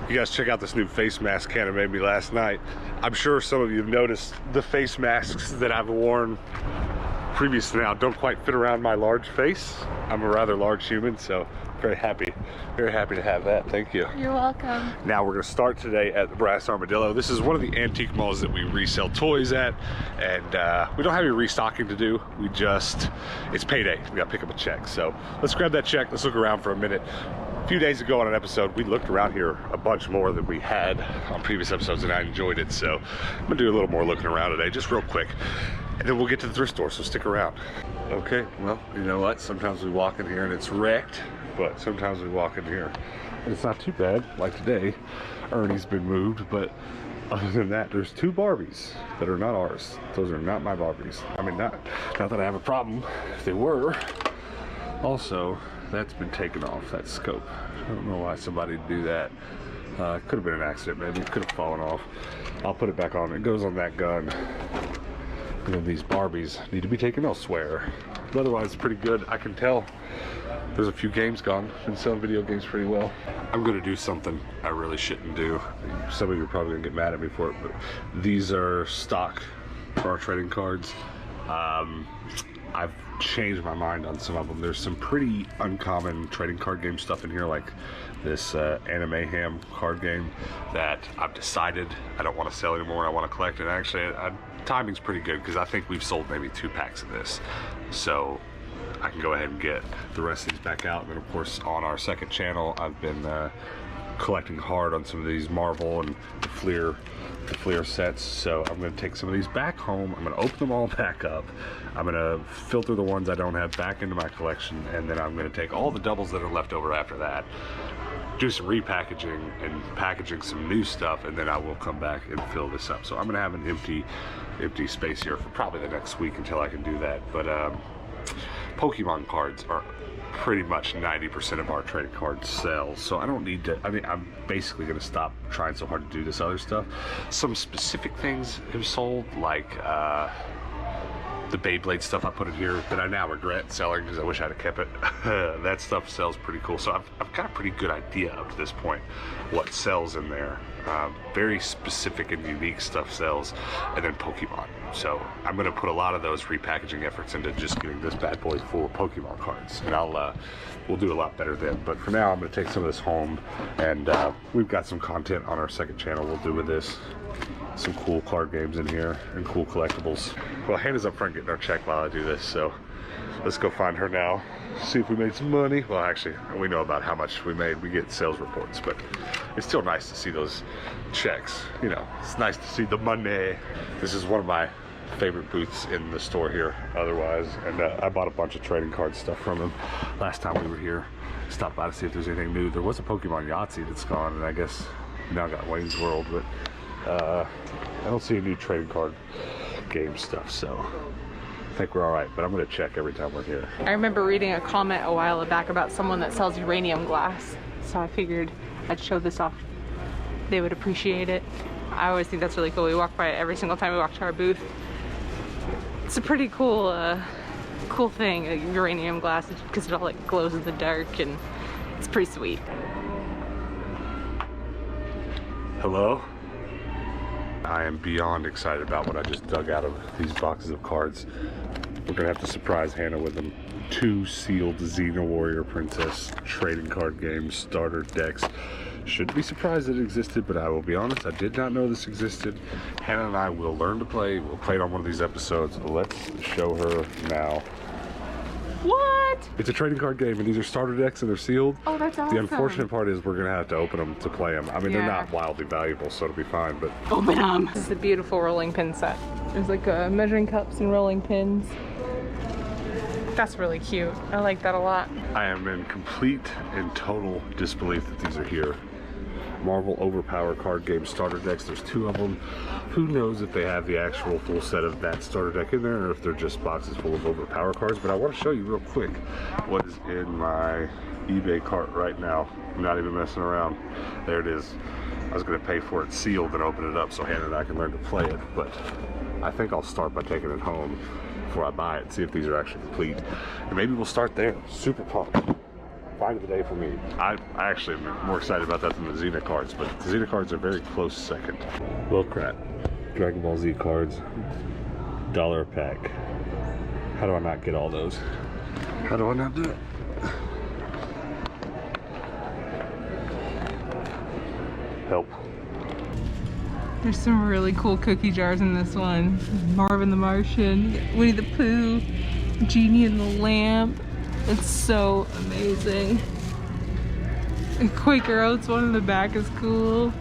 You guys check out this new face mask Hannah made me last night. I'm sure some of you have noticed the face masks that I've worn previous to now don't quite fit around my large face. I'm a rather large human, so very happy to have that. Thank you. You're welcome. Now we're gonna start today at the Brass Armadillo. This is one of the antique malls that we resell toys at, and we don't have any restocking to do. It's payday. We gotta pick up a check. So let's grab that check. Let's look around for a minute. A few days ago on an episode, we looked around here a bunch more than we had on previous episodes, and I enjoyed it. So I'm gonna do a little more looking around today, just real quick. And then we'll get to the thrift store, so stick around. Okay, well, you know what? Sometimes we walk in here and it's wrecked, but sometimes we walk in here and it's not too bad. Like today, Ernie's been moved, but other than that, there's two Barbies that are not ours. Those are not my Barbies. I mean, not that I have a problem if they were. Also, that's been taken off, that scope. I don't know why somebody would do that. It could have been an accident, maybe. It could have fallen off. I'll put it back on. It goes on that gun. And then these Barbies need to be taken elsewhere. But otherwise, it's pretty good. I can tell there's a few games gone. Been selling video games pretty well. I'm gonna do something I really shouldn't do. Some of you are probably gonna get mad at me for it, but these are stock for our trading cards. I've changed my mind on some of them. There's some pretty uncommon trading card game stuff in here, like this Anime Ham card game that I've decided I don't want to sell anymore. I want to collect it. Actually, timing's pretty good because I think we've sold maybe 2 packs of this. So I can go ahead and get the rest of these back out. And then of course on our second channel, I've been collecting hard on some of these Marvel and the Fleer sets. So I'm gonna take some of these back home. I'm gonna open them all back up. I'm gonna filter the ones I don't have back into my collection. And then I'm gonna take all the doubles that are left over after that, do some repackaging and packaging some new stuff, and then I will come back and fill this up. So I'm gonna have an empty space here for probably the next week until I can do that. But Pokemon cards are pretty much 90% of our trading card sales, so I don't need to. I mean, I'm basically gonna stop trying so hard to do this other stuff. Some specific things have sold, like the Beyblade stuff I put in here that I now regret selling because I wish I'd have kept it. That stuff sells pretty cool. So I've got a pretty good idea up to this point what sells in there. Very specific and unique stuff sells, and then Pokemon. So I'm gonna put a lot of those repackaging efforts into just getting this bad boy full of Pokemon cards, and we'll do a lot better then. But for now, I'm gonna take some of this home, and we've got some content on our second channel we'll do with this. Some cool card games in here and cool collectibles. Well, Hannah's up front getting our check while I do this, so let's go find her now, see if we made some money. Well, actually, we know about how much we made. We get sales reports, but it's still nice to see those checks. You know, it's nice to see the money. This is one of my favorite booths in the store here otherwise, and I bought a bunch of trading card stuff from him last time we were here. Stopped by to see if there's anything new. There was a Pokemon Yahtzee that's gone, and I guess we now got Wayne's World, but I don't see any new trading card game stuff, so I think we're all right, but I'm gonna check every time we're here. I remember reading a comment a while back about someone that sells uranium glass, so I figured I'd show this off. They would appreciate it. I always think that's really cool. We walk by it every single time we walk to our booth. It's a pretty cool cool thing, uranium glass, because it all like glows in the dark, and it's pretty sweet. Hello? I am beyond excited about what I just dug out of these boxes of cards. We're gonna have to surprise Hannah with them. 2 sealed Xena Warrior Princess trading card games, starter decks. Shouldn't be surprised that it existed, but I will be honest, I did not know this existed. Hannah and I will learn to play. We'll play it on one of these episodes. Let's show her now. What? It's a trading card game, and these are starter decks, and they're sealed. Oh, that's awesome. The unfortunate part is we're gonna have to open them to play them. I mean, they're not wildly valuable, so it'll be fine, but... Open them! This is a beautiful rolling pin set. There's like measuring cups and rolling pins. That's really cute. I like that a lot. I am in complete and total disbelief that these are here. Marvel Overpower card game starter decks. There's 2 of them. Who knows if they have the actual full set of that starter deck in there, or if they're just boxes full of Overpower cards. But I want to show you real quick what is in my eBay cart right now. I'm not even messing around. There it is. I was going to pay for it sealed and open it up so Hannah and I can learn to play it, but I think I'll start by taking it home before I buy it, see if these are actually complete. And maybe we'll start there. Super pumped. find of the day for me. I actually am more excited about that than the Xena cards, but the Xena cards are very close second. Well, crap. Dragon Ball Z cards, $1 a pack. How do I not get all those? How do I not do it? Help. There's some really cool cookie jars in this one. Marvin the Martian, Winnie the Pooh, Genie and the Lamp. It's so amazing. And Quaker Oats one in the back is cool.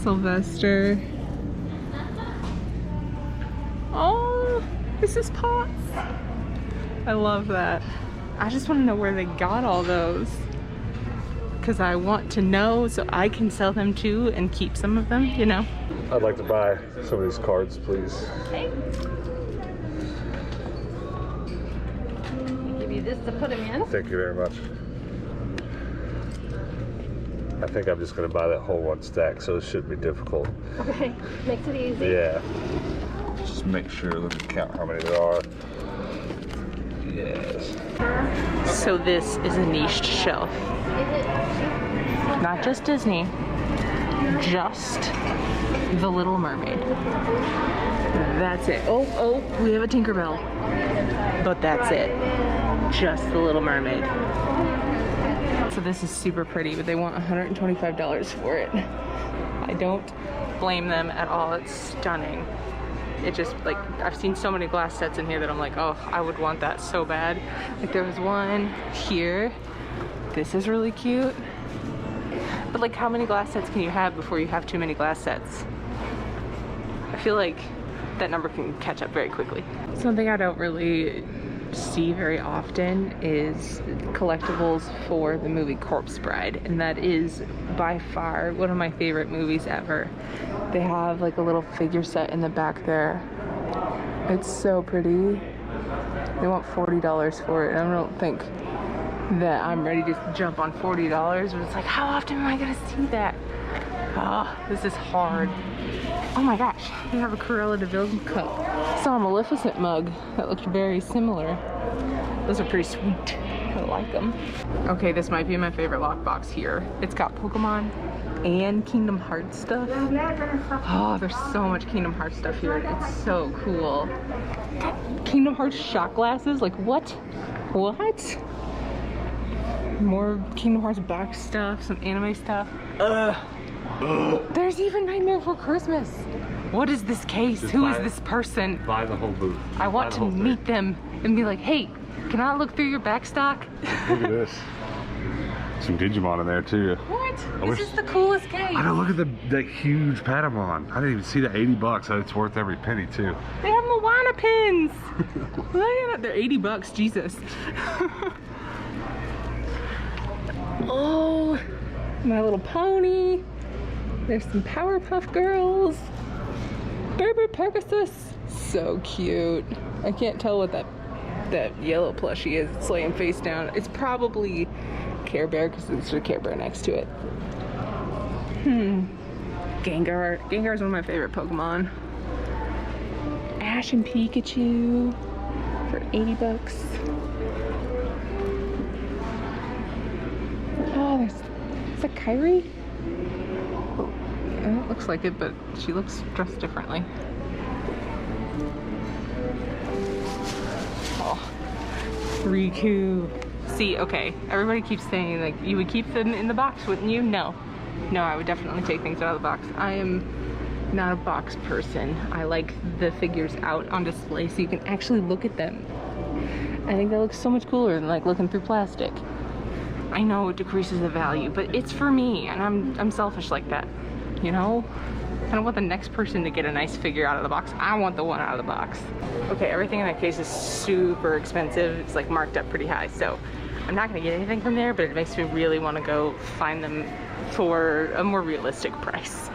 Sylvester. Oh, this is Pots. I love that. I just want to know where they got all those. Because I want to know so I can sell them too and keep some of them, you know? I'd like to buy some of these cards, please. Okay. I'll give you this to put them in. Thank you very much. I think I'm just going to buy that whole one stack, so it shouldn't be difficult. Okay, makes it easy. Yeah. Just make sure, let me count how many there are. Yes. So this is a niched shelf. Not just Disney, just The Little Mermaid. That's it. Oh, we have a Tinkerbell. But that's it. Just The Little Mermaid. So this is super pretty, but they want $125 for it. I don't blame them at all. It's stunning. It just, like, I've seen so many glass sets in here that I'm like, oh, I would want that so bad. Like, there was one here. This is really cute. But, like, how many glass sets can you have before you have too many glass sets? I feel like that number can catch up very quickly. Something I don't really see very often is collectibles for the movie Corpse Bride, and that is by far one of my favorite movies ever. They have like a little figure set in the back there. It's so pretty. They want $40 for it, and I don't think that I'm ready to jump on $40, but it's like, how often am I gonna see that? Oh, this is hard. Oh my gosh, they have a Cruella de Vil cup. I saw a Maleficent mug that looked very similar. Those are pretty sweet. I like them. Okay, this might be my favorite lockbox here. It's got Pokemon and Kingdom Hearts stuff. Oh, there's so much Kingdom Hearts stuff here. It's so cool. Kingdom Hearts shot glasses? Like what? What? More Kingdom Hearts box stuff, some anime stuff. There's even Nightmare Before Christmas. What is this case? Who is this person? Buy the whole booth. I want to meet them and be like, hey, can I look through your back stock? Look at this. Some Digimon in there too. What? This is the coolest case. I know, look at that huge Patamon. I didn't even see that $80. It's worth every penny too. They have Moana pins. Look at it. They're $80, Jesus. Oh, My Little Pony. There's some Powerpuff Girls. Berber Pegasus. So cute. I can't tell what that yellow plushie is. It's laying face down. It's probably Care Bear because there's a Care Bear next to it. Gengar. Gengar is one of my favorite Pokemon. Ash and Pikachu for $80. Oh, is that Kyrie? It looks like it, but she looks dressed differently. Oh, Riku. See, okay, everybody keeps saying like you would keep them in the box, wouldn't you? No, I would definitely take things out of the box. I am not a box person. I like the figures out on display so you can actually look at them. I think that looks so much cooler than like looking through plastic. I know it decreases the value, but it's for me, and I'm selfish like that, you know? I don't want the next person to get a nice figure out of the box. I want the one out of the box. Okay, everything in that case is super expensive. It's like marked up pretty high, so I'm not gonna get anything from there, but it makes me really want to go find them for a more realistic price.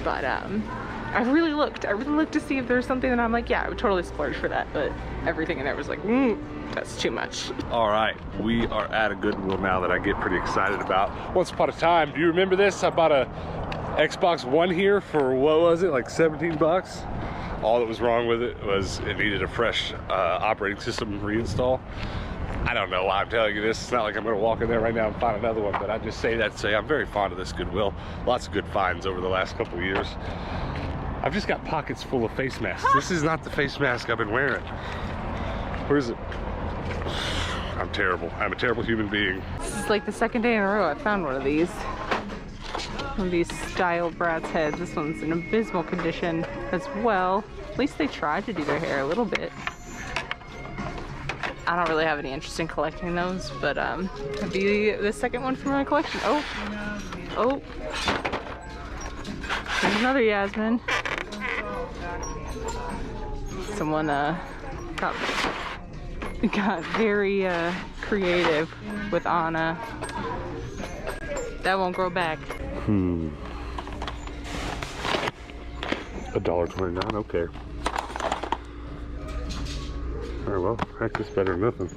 But I really looked to see if there's something that I'm like, yeah, I would totally splurge for that, but everything in there was like, that's too much. All right, we are at a Goodwill now that I get pretty excited about. Once upon a time, do you remember this? I bought a Xbox One here for, what was it, like 17 bucks? All that was wrong with it was it needed a fresh operating system reinstall. I don't know why I'm telling you this. It's not like I'm going to walk in there right now and find another one, but I just say that to say I'm very fond of this Goodwill. Lots of good finds over the last couple of years. I've just got pockets full of face masks. This is not the face mask I've been wearing. Where is it? I'm terrible. I'm a terrible human being. This is like the second day in a row I found one of these. One of these styled Brad's heads. This one's in abysmal condition as well. At least they tried to do their hair a little bit. I don't really have any interest in collecting those, but it'd be the second one from my collection. Oh, there's another Yasmin. Someone got very creative with Anna. That won't grow back. $1.29, okay. Alright, well, heck, it's better than nothing.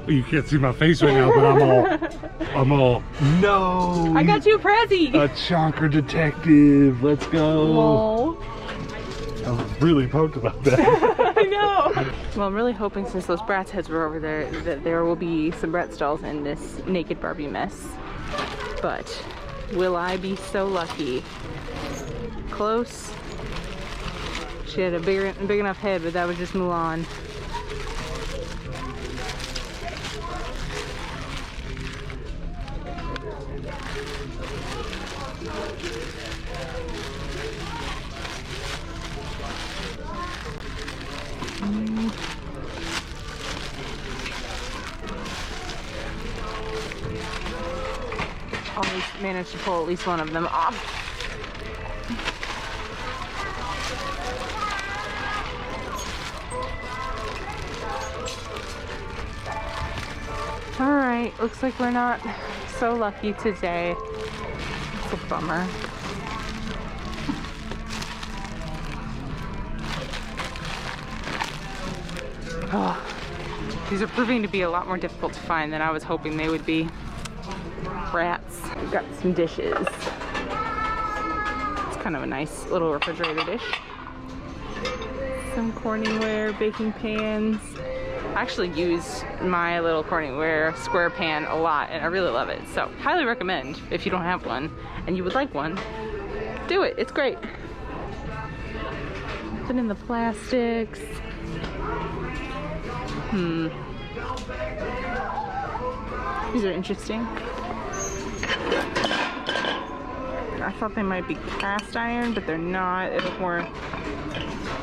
You can't see my face right now, but I'm all, no! I got you a Prezi! A chonker detective, let's go! Whoa. I'm really pumped about that. I know! Well, I'm really hoping since those Bratz heads were over there that there will be some Bratz dolls in this naked Barbie mess. But will I be so lucky? Close. She had a big enough head, but that was just Mulan. Always managed to pull at least one of them off. Alright, looks like we're not so lucky today. It's a bummer. Oh, these are proving to be a lot more difficult to find than I was hoping they would be. Rats. We've got some dishes. It's kind of a nice little refrigerator dish. Some Corningware baking pans. I actually use my little Corningware square pan a lot and I really love it. So highly recommend if you don't have one and you would like one, do it. It's great. Put in the plastics. These are interesting. I thought they might be cast iron, but they're not. It was more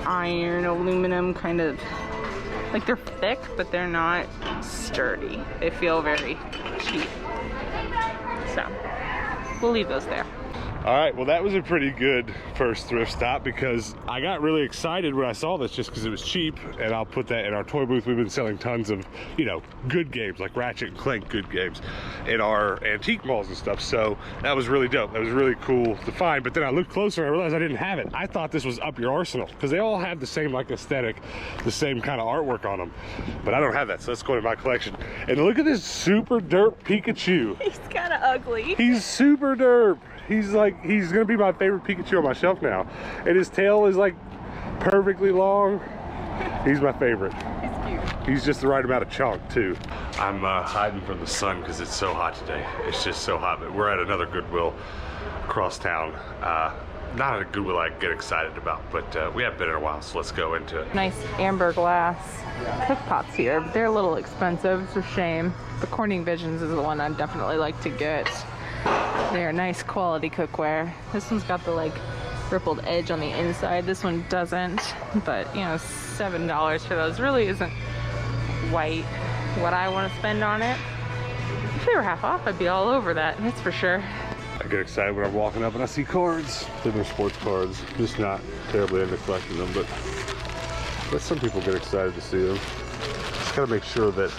iron, aluminum, kind of. Like they're thick, but they're not sturdy. They feel very cheap. So, we'll leave those there. All right, well that was a pretty good first thrift stop because I got really excited when I saw this just because it was cheap, and I'll put that in our toy booth. We've been selling tons of, you know, good games like Ratchet and Clank good games in our antique malls and stuff, so that was really dope. That was really cool to find, but then I looked closer and I realized I didn't have it. I thought this was up your arsenal because they all have the same like aesthetic, the same kind of artwork on them, but I don't have that, so let's go to my collection. And look at this super derp Pikachu. He's kind of ugly. He's super derp. He's gonna be my favorite Pikachu on my shelf now. And his tail is like perfectly long. He's my favorite. He's cute. He's just the right amount of chunk too. I'm hiding from the sun because it's so hot today. It's just so hot, but we're at another Goodwill across town. Not a Goodwill I get excited about, but we haven't been in a while, so let's go into it. Nice amber glass cook pots here, but they're a little expensive. It's a shame. The Corning Visions is the one I'd definitely like to get. They're nice quality cookware. This one's got the like rippled edge on the inside. This one doesn't, but you know, $7 for those really isn't quite what I want to spend on it. If they were half off, I'd be all over that, that's for sure. I get excited when I'm walking up and I see cards. They're sports cards. Just not terribly into collecting them, but some people get excited to see them. Just gotta make sure that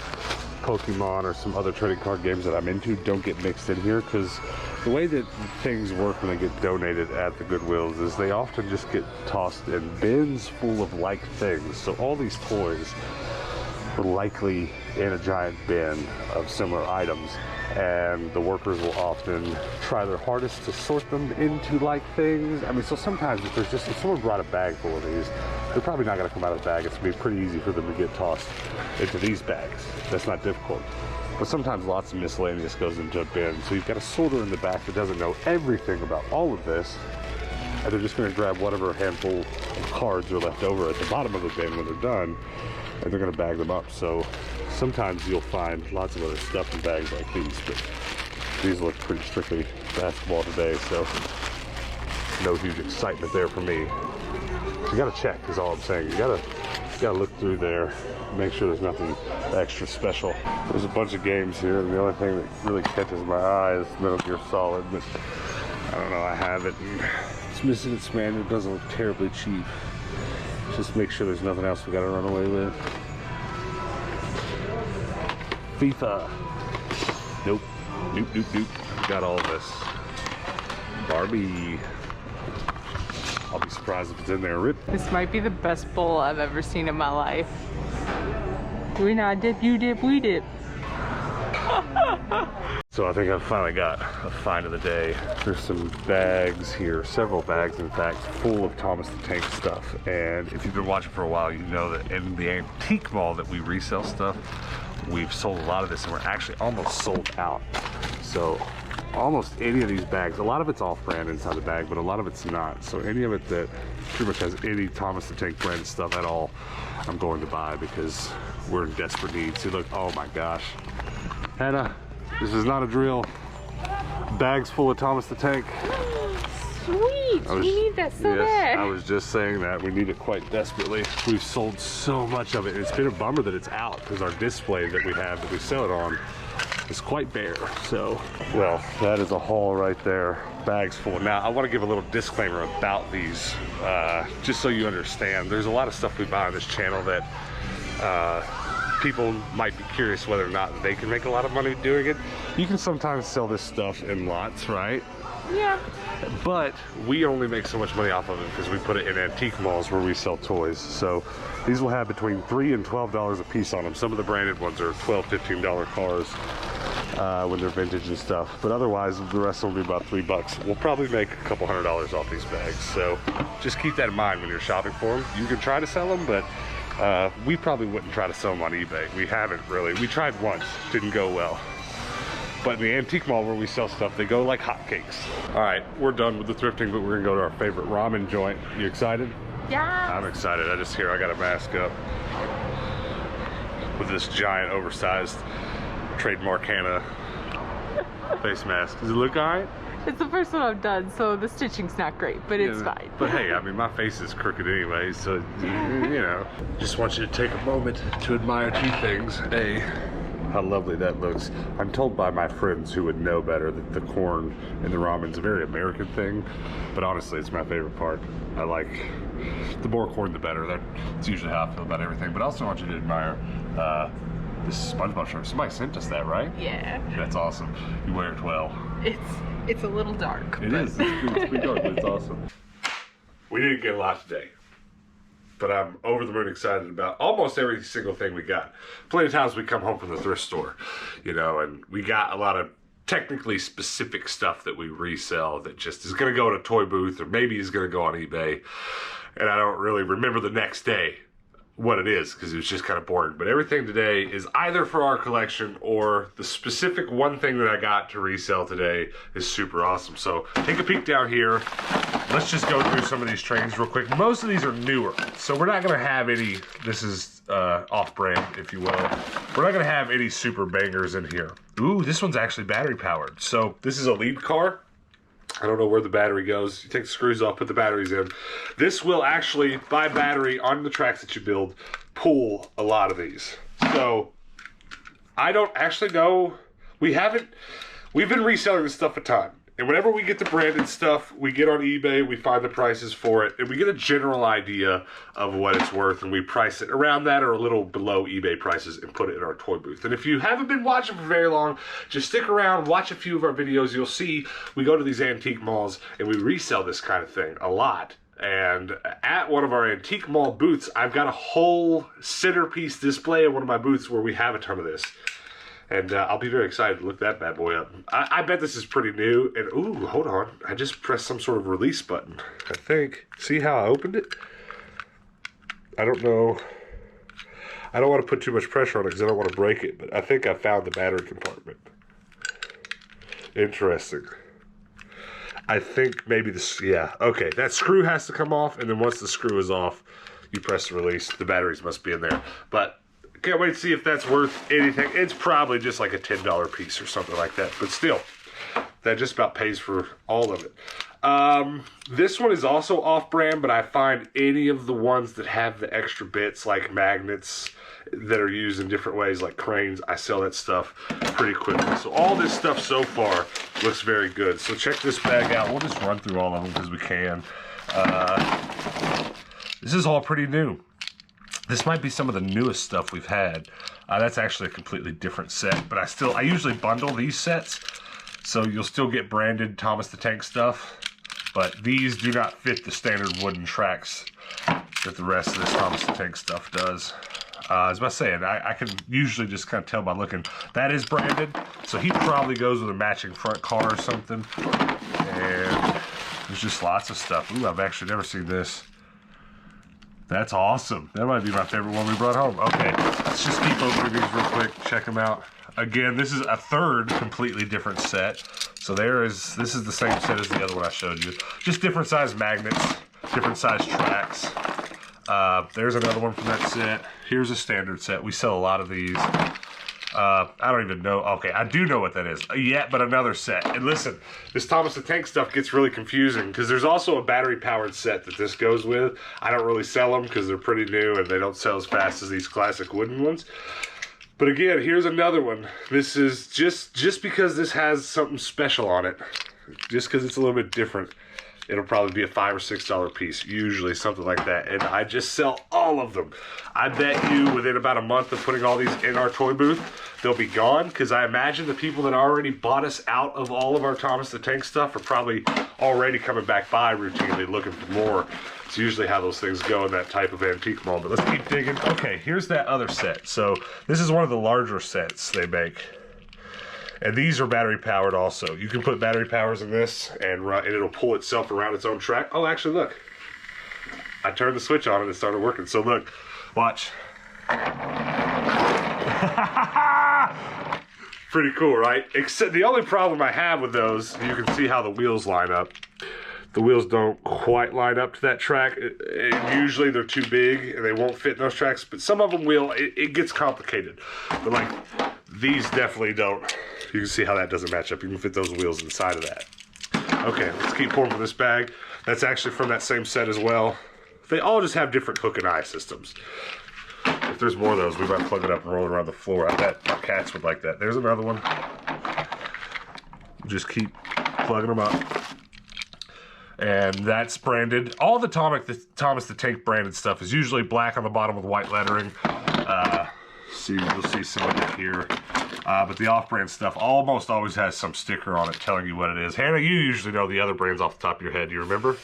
Pokemon or some other trading card games that I'm into don't get mixed in here, because the way that things work when they get donated at the Goodwills is they often just get tossed in bins full of like things. So all these toys likely in a giant bin of similar items, and the workers will often try their hardest to sort them into like things. I mean, so sometimes if someone brought a bag full of these, they're probably not going to come out of the bag. It's going to be pretty easy for them to get tossed into these bags. That's not difficult. But sometimes lots of miscellaneous goes into a bin, so you've got a sorter in the back that doesn't know everything about all of this, and they're just going to grab whatever handful of cards are left over at the bottom of the bin when they're done, and they're going to bag them up. So sometimes you'll find lots of other stuff in bags like these, but these look pretty strictly basketball today, so no huge excitement there for me. So you got to check is all I'm saying. You got to look through there, make sure there's nothing extra special. There's a bunch of games here, and the only thing that really catches my eye is Metal Gear Solid, but I don't know, I have it, and it's missing its manual. It doesn't look terribly cheap. Just make sure there's nothing else we gotta run away with. FIFA. Nope. Nope. Got all this. Barbie. I'll be surprised if it's in there. Rip. This might be the best bowl I've ever seen in my life. We not dip, you dip, we dip. So I think I've finally got a find of the day. There's some bags here, several bags in fact, full of Thomas the Tank stuff. And if you've been watching for a while, you know that in the antique mall that we resell stuff, we've sold a lot of this, and we're actually almost sold out. So almost any of these bags, a lot of it's off-brand inside the bag, but a lot of it's not. So any of it that pretty much has any Thomas the Tank brand stuff at all, I'm going to buy because we're in desperate need. See, look, oh my gosh. Hannah, this is not a drill. Bags full of Thomas the Tank. Sweet, we need that so bad. I was just saying that. We need it quite desperately. We've sold so much of it. It's been a bummer that it's out because our display that we have that we sell it on is quite bare. So, well, that is a haul right there. Bags full. Now, I want to give a little disclaimer about these, just so you understand. There's a lot of stuff we buy on this channel that people might be curious whether or not they can make a lot of money doing it. You can sometimes sell this stuff in lots, right? Yeah. But we only make so much money off of it because we put it in antique malls where we sell toys. So these will have between $3 and $12 a piece on them. Some of the branded ones are $12, $15 cars when they're vintage and stuff. But otherwise, the rest will be about $3. We'll probably make a couple $100s off these bags. So just keep that in mind when you're shopping for them. You can try to sell them, but we probably wouldn't try to sell them on eBay. We haven't really. We tried once, didn't go well. But in the antique mall where we sell stuff, they go like hotcakes. All right, we're done with the thrifting, but we're gonna go to our favorite ramen joint. You excited? Yeah. I'm excited. I gotta mask up with this giant, oversized trademark Hannah face mask. Does it look all right? It's the first one I've done, so the stitching's not great, but it's fine. But hey, I mean, my face is crooked anyway, so, you know. Just want you to take a moment to admire two things. A, how lovely that looks. I'm told by my friends who would know better that the corn in the ramen's a very American thing, but honestly, it's my favorite part. I like, the more corn, the better. That's usually how I feel about everything. But I also want you to admire this SpongeBob shirt. Somebody sent us that, right? Yeah. That's awesome. You wear it well. It's a little dark. It is. It's pretty dark, but it's awesome. We didn't get a lot today, but I'm over the moon excited about almost every single thing we got. Plenty of times we come home from the thrift store, you know, and we got a lot of technically specific stuff that we resell that just is going to go in a toy booth or maybe is going to go on eBay, and I don't really remember the next day what it is because it was just kind of boring. But everything today is either for our collection or the specific one thing that I got to resell today is super awesome. So take a peek down here. Let's just go through some of these trains real quick. Most of these are newer, so we're not going to have any, this is off-brand, if you will. We're not going to have any super bangers in here. Ooh, this one's actually battery powered. So this is a lead car. I don't know where the battery goes. You take the screws off, put the batteries in. This will actually, by battery on the tracks that you build, pull a lot of these. So I don't actually know. We've been reselling this stuff a ton. And whenever we get the branded stuff, we get on eBay, we find the prices for it, and we get a general idea of what it's worth, and we price it around that or a little below eBay prices and put it in our toy booth. And if you haven't been watching for very long, just stick around, watch a few of our videos. You'll see we go to these antique malls and we resell this kind of thing a lot. And at one of our antique mall booths, I've got a whole centerpiece display in one of my booths where we have a ton of this. And I'll be very excited to look that bad boy up. I bet this is pretty new. And ooh, hold on. I just pressed some sort of release button, I think. See how I opened it? I don't know. I don't want to put too much pressure on it because I don't want to break it. But I think I found the battery compartment. Interesting. I think maybe this, yeah. Okay, that screw has to come off. And then once the screw is off, you press the release. The batteries must be in there. But can't wait to see if that's worth anything. It's probably just like a $10 piece or something like that. But still, that just about pays for all of it. This one is also off-brand, but I find any of the ones that have the extra bits, like magnets that are used in different ways, like cranes, I sell that stuff pretty quickly. So all this stuff so far looks very good. So check this bag out. We'll just run through all of them because we can. This is all pretty new. This might be some of the newest stuff we've had. That's actually a completely different set, but I usually bundle these sets, so you'll still get branded Thomas the Tank stuff, but these do not fit the standard wooden tracks that the rest of this Thomas the Tank stuff does. I was about to say, and I can usually just kind of tell by looking. That is branded, so he probably goes with a matching front car or something. And there's just lots of stuff. Ooh, I've actually never seen this. That's awesome. That might be my favorite one we brought home. Okay, let's just keep opening these real quick. Check them out. Again, this is a third completely different set. So this is the same set as the other one I showed you. Just different size magnets, different size tracks. There's another one from that set. Here's a standard set. We sell a lot of these. I don't even know. Okay, I do know what that is. Yeah, but another set. And listen, this Thomas the Tank stuff gets really confusing because there's also a battery-powered set that this goes with. I don't really sell them because they're pretty new and they don't sell as fast as these classic wooden ones. But again, here's another one. This is just because this has something special on it, just because it's a little bit different, it'll probably be a $5 or $6 piece, usually something like that. And I just sell all of them. I bet you within about a month of putting all these in our toy booth, they'll be gone, because I imagine the people that already bought us out of all of our Thomas the Tank stuff are probably already coming back by routinely looking for more. It's usually how those things go in that type of antique mall. But let's keep digging. Okay, here's that other set. So this is one of the larger sets they make. And these are battery powered also. You can put battery powers in this and it'll pull itself around its own track. Oh, actually, look. I turned the switch on and it started working. So look, watch. Pretty cool, right? Except the only problem I have with those, you can see how the wheels line up. The wheels don't quite line up to that track. Usually they're too big and they won't fit in those tracks, but some of them will. It gets complicated. But like, these definitely don't. You can see how that doesn't match up. You can fit those wheels inside of that. Okay, let's keep pulling from this bag. That's actually from that same set as well. They all just have different hook and eye systems. If there's more of those, we might plug it up and roll it around the floor. I bet our cats would like that. There's another one. Just keep plugging them up. And that's branded. All the Thomas the Tank branded stuff is usually black on the bottom with white lettering. You'll see some of it here. But the off-brand stuff almost always has some sticker on it telling you what it is. Hannah, you usually know the other brands off the top of your head. Do you remember?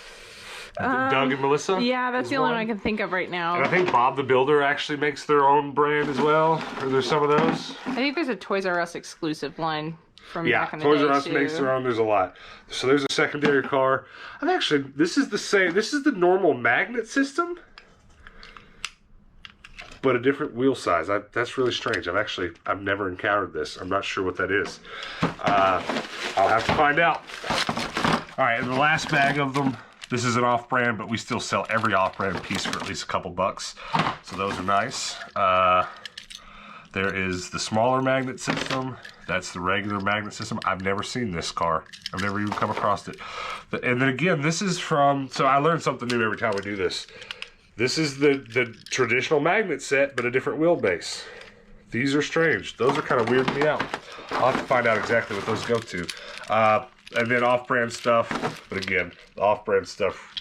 Doug and Melissa? Yeah, that's the only one I can think of right now. And I think Bob the Builder actually makes their own brand as well. Or there's some of those. I think there's a Toys R Us exclusive line from back in the day. Toys R Us makes their own. There's a lot. So there's a secondary car. This is the same. This is the normal magnet system, but a different wheel size. That's really strange. I've never encountered this. I'm not sure what that is. I'll have to find out. All right, and the last bag of them. This is an off-brand, but we still sell every off-brand piece for at least a couple bucks. So those are nice. There is the smaller magnet system. That's the regular magnet system. I've never seen this car. I've never even come across it. And then again, this is from, so I learn something new every time we do this. This is the traditional magnet set, but a different wheelbase. These are strange. Those are kind of weirding me out. I'll have to find out exactly what those go to. And then off-brand stuff, but again, off-brand stuff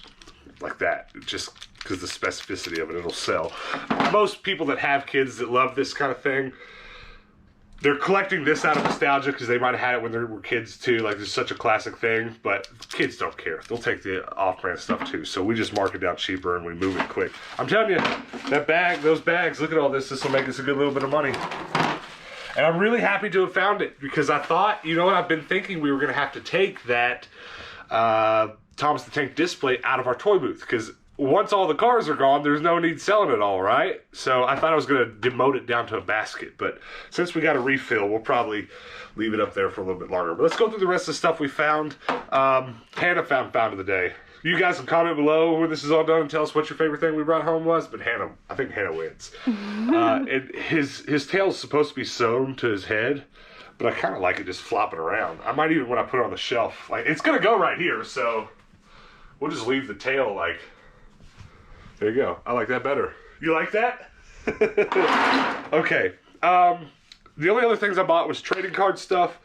like that, just because the specificity of it, it'll sell. Most people that have kids that love this kind of thing, they're collecting this out of nostalgia because they might have had it when they were kids too. Like, it's such a classic thing, but kids don't care. They'll take the off-brand stuff too. So we just mark it down cheaper and we move it quick. I'm telling you, that bag, those bags, look at all this. This will make us a good little bit of money. And I'm really happy to have found it because I thought, you know what, I've been thinking we were going to have to take that Thomas the Tank display out of our toy booth because once all the cars are gone, there's no need selling it all, right? So I thought I was going to demote it down to a basket. But since we got a refill, we'll probably leave it up there for a little bit longer. But let's go through the rest of the stuff we found. Hannah found of the day. You guys can comment below when this is all done and tell us what your favorite thing we brought home was. But I think Hannah wins. And his tail's supposed to be sewn to his head. But I kind of like it just flopping around. I might even, when I put it on the shelf, like, it's going to go right here. So we'll just leave the tail like... There you go. I like that better. You like that? Okay. The only other things I bought was trading card stuff.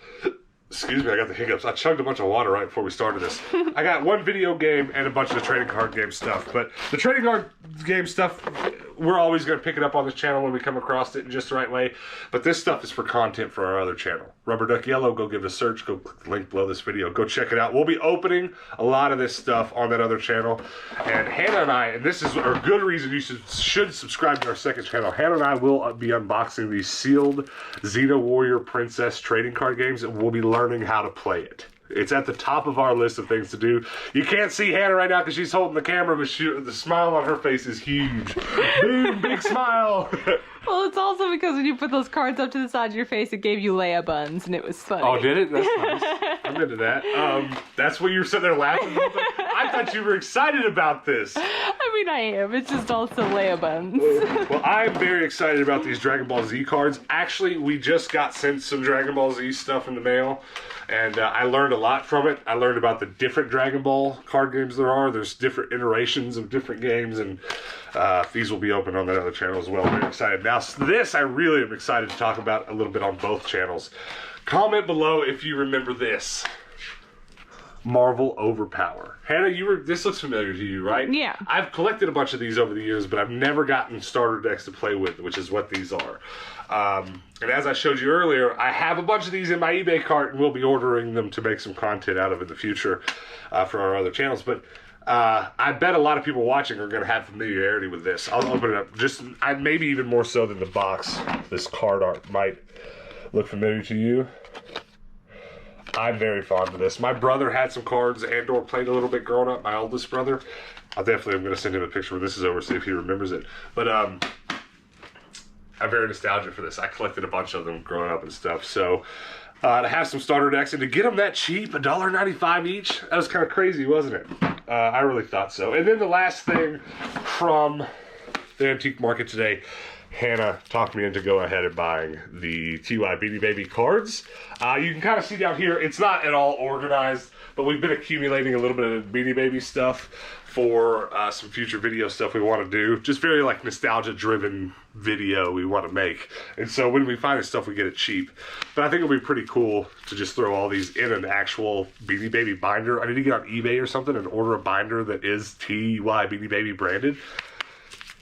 Excuse me, I got the hiccups. I chugged a bunch of water right before we started this. I got one video game and a bunch of the trading card game stuff. But the trading card game stuff, we're always going to pick it up on this channel when we come across it in just the right way. But this stuff is for content for our other channel. Rubber Duck Yellow, go give it a search. Go click the link below this video. Go check it out. We'll be opening a lot of this stuff on that other channel. And Hannah and I, and this is a good reason you should subscribe to our second channel. Hannah and I will be unboxing these sealed Xena Warrior Princess trading card games, and we'll be learning how to play it. It's at the top of our list of things to do. You can't see Hannah right now because she's holding the camera, but the smile on her face is huge. Boom, big smile. Well, it's also because when you put those cards up to the side of your face, it gave you Leia buns, and it was funny. Oh, did it? That's nice. I'm into that. That's what you were sitting there laughing about. I thought you were excited about this. I mean, I am. It's just also Leia buns. Well, I'm very excited about these Dragon Ball Z cards. Actually, we just got sent some Dragon Ball Z stuff in the mail. And I learned a lot from it. I learned about the different Dragon Ball card games there are. There's different iterations of different games, and these will be open on that other channel as well. I'm very excited. Now, this I really am excited to talk about a little bit on both channels. Comment below if you remember this. Marvel Overpower. Hannah, this looks familiar to you, right? Yeah. I've collected a bunch of these over the years, but I've never gotten starter decks to play with, which is what these are. And as I showed you earlier, I have a bunch of these in my eBay cart, and we'll be ordering them to make some content out of in the future for our other channels. But I bet a lot of people watching are going to have familiarity with this. I'll open it up. Maybe even more so than the box. This card art might look familiar to you. I'm very fond of this. My brother had some cards and/or played a little bit growing up. My oldest brother. I definitely am going to send him a picture when this is over, see if he remembers it. But I'm very nostalgic for this. I collected a bunch of them growing up and stuff. So to have some starter decks and to get them that cheap, $1.95 each, that was kind of crazy, wasn't it? I really thought so. And then the last thing from the antique market today, Hannah talked me into go ahead and buying the TY Beanie Baby cards. You can kind of see down here, it's not at all organized, but we've been accumulating a little bit of Beanie Baby stuff for some future video stuff we want to do. Just very like nostalgia driven video we want to make. And so when we find this stuff, we get it cheap. But I think it'll be pretty cool to just throw all these in an actual Beanie Baby binder. I need to get on eBay or something and order a binder that is TY Beanie Baby branded.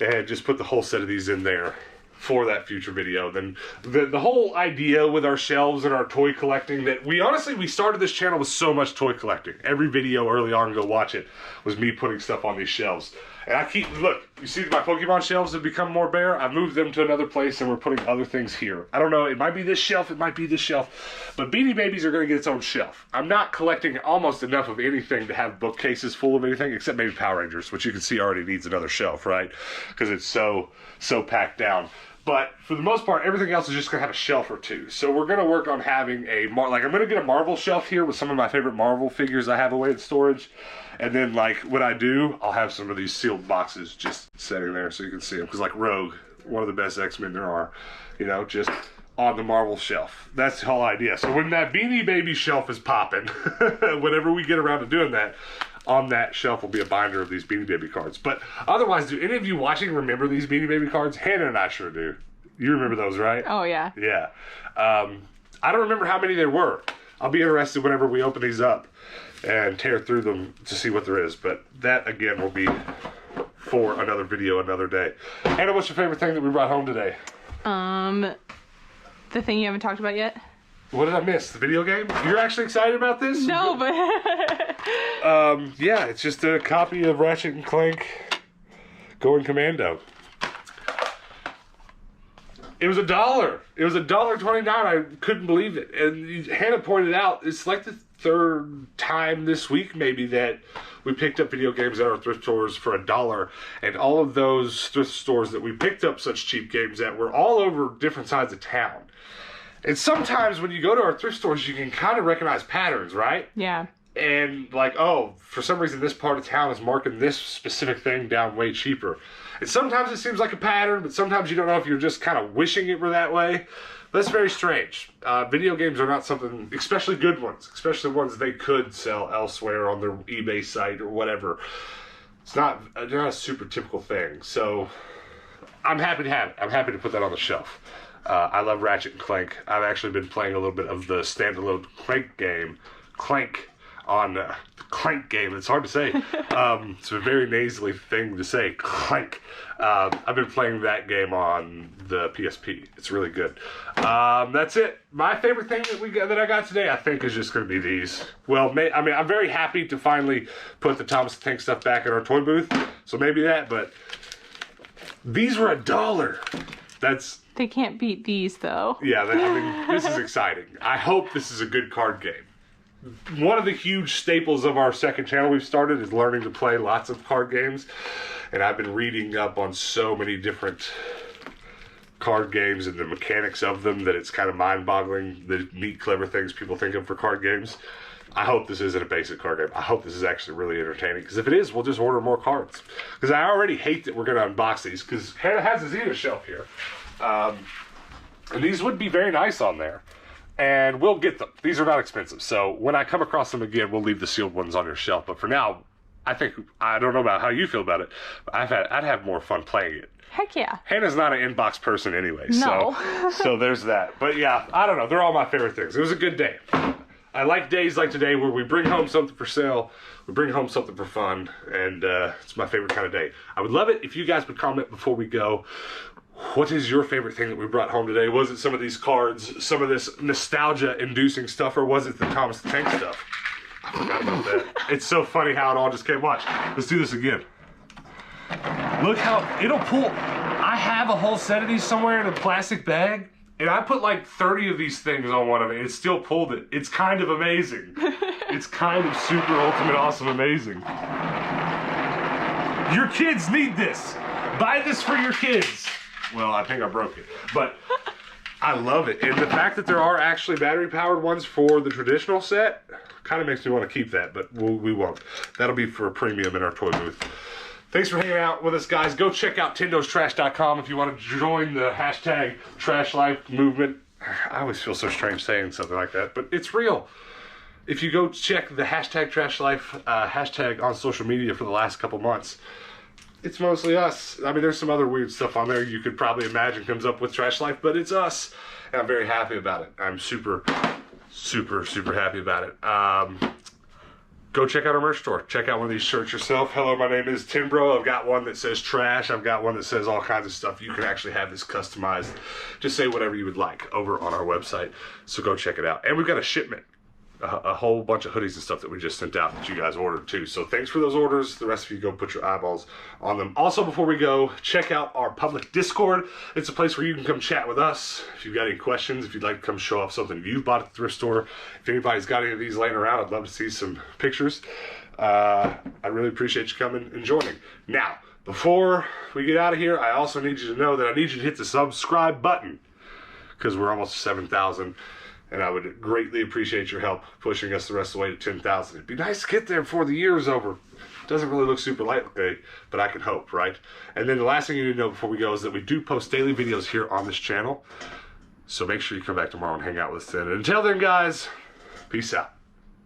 And just put the whole set of these in there for that future video. Then the whole idea with our shelves and our toy collecting, that we started this channel with so much toy collecting. Every video early on, go watch it, was me putting stuff on these shelves. And look, you see my Pokemon shelves have become more bare. I've moved them to another place and we're putting other things here. I don't know, it might be this shelf, it might be this shelf, but Beanie Babies are gonna get its own shelf. I'm not collecting almost enough of anything to have bookcases full of anything, except maybe Power Rangers, which you can see already needs another shelf, right? Because it's so packed down. But for the most part, everything else is just going to have a shelf or two. So we're going to work on having I'm going to get a Marvel shelf here with some of my favorite Marvel figures I have away in storage. And then like when I do, I'll have some of these sealed boxes just sitting there so you can see them. Because like Rogue, one of the best X-Men there are, just on the Marvel shelf. That's the whole idea. So when that Beanie Baby shelf is popping, whenever we get around to doing that, on that shelf will be a binder of these Beanie Baby cards. But otherwise, do any of you watching remember these Beanie Baby cards? Hannah and I sure do. You remember those, right? Oh, yeah. Yeah. I don't remember how many there were. I'll be interested whenever we open these up and tear through them to see what there is. But that, again, will be for another video another day. Hannah, what's your favorite thing that we brought home today? The thing you haven't talked about yet? What did I miss? The video game? You're actually excited about this? No, but... yeah, it's just a copy of Ratchet and Clank Going Commando. It was $1. It was $1.29. I couldn't believe it. And Hannah pointed out, it's like the third time this week maybe that we picked up video games at our thrift stores for $1. And all of those thrift stores that we picked up such cheap games at were all over different sides of town. And sometimes when you go to our thrift stores, you can kind of recognize patterns, right? Yeah. And like, oh, for some reason this part of town is marking this specific thing down way cheaper. And sometimes it seems like a pattern, but sometimes you don't know if you're just kind of wishing it were that way. That's very strange. Video games are not something, especially good ones, especially ones they could sell elsewhere on their eBay site or whatever. They're not a super typical thing. So I'm happy to have it. I'm happy to put that on the shelf. I love Ratchet and Clank. I've actually been playing a little bit of the standalone Clank on the Clank game. It's hard to say. It's a very nasally thing to say. Clank. I've been playing that game on the PSP. It's really good. That's it. My favorite thing that I got today, I think, is just going to be these. Well, I'm very happy to finally put the Thomas the Tank stuff back in our toy booth. So maybe that, but these were $1. They can't beat these, though. Yeah, this is exciting. I hope this is a good card game. One of the huge staples of our second channel we've started is learning to play lots of card games. And I've been reading up on so many different card games and the mechanics of them that it's kind of mind-boggling, the neat, clever things people think of for card games. I hope this isn't a basic card game. I hope this is actually really entertaining. Because if it is, we'll just order more cards. Because I already hate that we're going to unbox these. Because Hannah has a Xena shelf here. And these would be very nice on there. And we'll get them. These are not expensive. So when I come across them again, we'll leave the sealed ones on your shelf. But for now, I don't know about how you feel about it, but I'd have more fun playing it. Heck yeah. Hannah's not an inbox person anyway. No. So there's that. But yeah, I don't know. They're all my favorite things. It was a good day. I like days like today where we bring home something for sale, we bring home something for fun, and it's my favorite kind of day. I would love it if you guys would comment before we go. What is your favorite thing that we brought home today? Was it some of these cards, some of this nostalgia-inducing stuff, or was it the Thomas the Tank stuff? I forgot about that. It's so funny how it all just came. Watch. Let's do this again. Look how it'll pull. I have a whole set of these somewhere in a plastic bag, and I put like 30 of these things on one of it. It still pulled it. It's kind of amazing. It's kind of super ultimate awesome amazing. Your kids need this. Buy this for your kids. Well, I think I broke it, but I love it. And the fact that there are actually battery-powered ones for the traditional set kind of makes me want to keep that, but we won't. That'll be for a premium in our toy booth. Thanks for hanging out with us, guys. Go check out Tendo'sTrash.com if you want to join the hashtag Trash Life movement. I always feel so strange saying something like that, but it's real. If you go check the hashtag Trash Life hashtag on social media for the last couple months, it's mostly us. I mean, there's some other weird stuff on there you could probably imagine comes up with Trash Life, but it's us. And I'm very happy about it. I'm super, super, super happy about it. Go check out our merch store. Check out one of these shirts yourself. Hello, my name is Tinbro. I've got one that says trash. I've got one that says all kinds of stuff. You can actually have this customized. Just say whatever you would like over on our website. So go check it out. And we've got a shipment. A whole bunch of hoodies and stuff that we just sent out that you guys ordered too. So thanks for those orders. The rest of you go put your eyeballs on them. Also, before we go, check out our public Discord. It's a place where you can come chat with us. If you've got any questions, if you'd like to come show off something you've bought at the thrift store, if anybody's got any of these laying around, I'd love to see some pictures. I really appreciate you coming and joining. Now, before we get out of here, I also need you to know that I need you to hit the subscribe button because we're almost 7,000. And I would greatly appreciate your help pushing us the rest of the way to 10,000. It'd be nice to get there before the year is over. Doesn't really look super likely, but I can hope, right? And then the last thing you need to know before we go is that we do post daily videos here on this channel. So make sure you come back tomorrow and hang out with us then. And until then, guys, peace out.